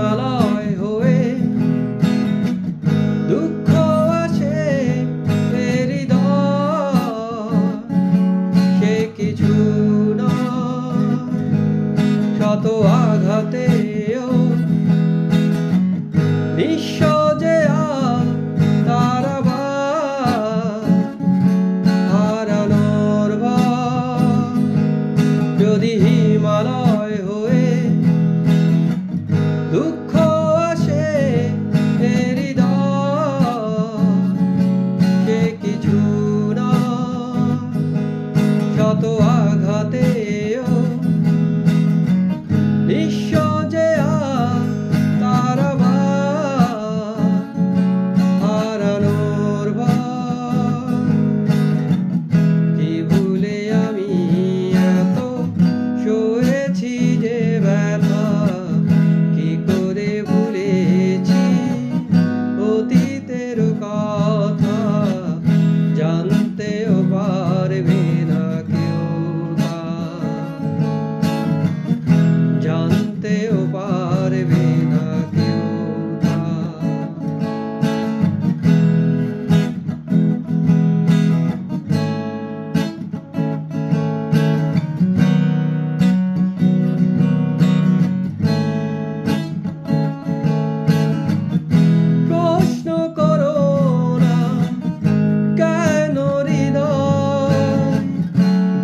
হিমালয় হয়ে দুঃখ আসে হৃদয়, সে কিছু নয় শত আঘাতেও নিঃস্ব যে হারানোর ভয়। যদি হিমালয় হয়ে দুঃখ আসে হৃদয়, সে কিছু নয় শত আঘাতেও নিঃস্ব যে হারানোর ভয়। কি ভুলে আমি এত সয়েছি যে ব্যথা, কি করে ভুলেছি অতীতের কথা, জানতেও পারবে না কেউ তা, জানতেও পারবে না কেউ তা। প্রশ্ন করো না কেন হৃদয়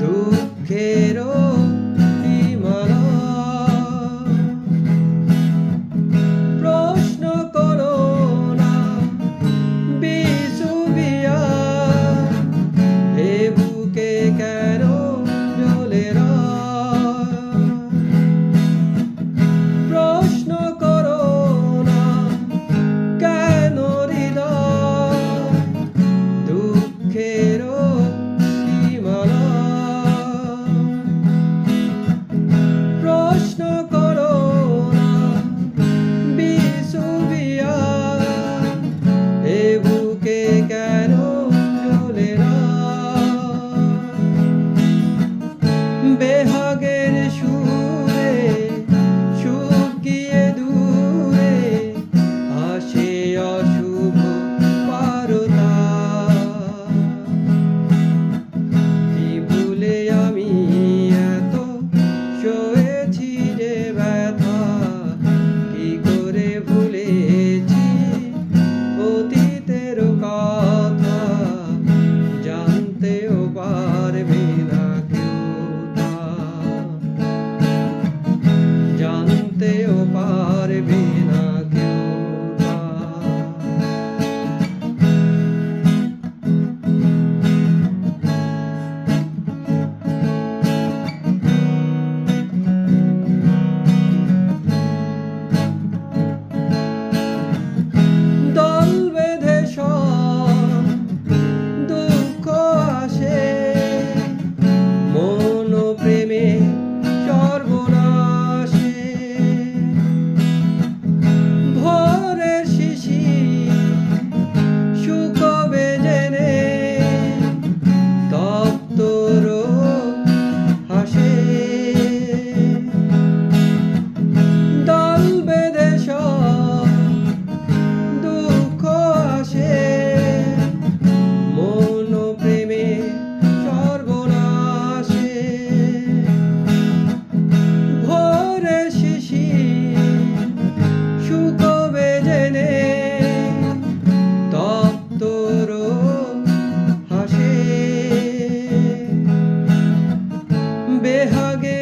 দুঃখেরও হিমালয়। প্রশ্ন করো না বিষুবিয়ার এ বুকে কেন জ্বলে রয়। প্রশ্ন করো না কেন হৃদয় দুঃখেরও হিমালয়। প্রশ্ন করো না বিষুবিয়ার এ বুকে কেন জ্বলে রয়। বেহাগের সুরে সুখ গিয়ে দূরে আসে অশুভ পারতা। কি ভুলে আমি এত সয়েছি যে ব্যথা, কি করে ভুলেছি অতীতের কথা, জানতেও পারবে না কেউ তা, জানতেও পারবে না কেউ তা। দল বেঁধে সব দুঃখ আসে মন প্রেমে সর্বনাশে। ভোরের শিশির শুকোবে জেনে তপ্তর হাসে। দল বেঁধে সব দুঃখ আসে মন প্রেমে সর্বনাশে। ভোরে শিশির শুকোবে জেনে তপ্তর হাসে। বেহাগে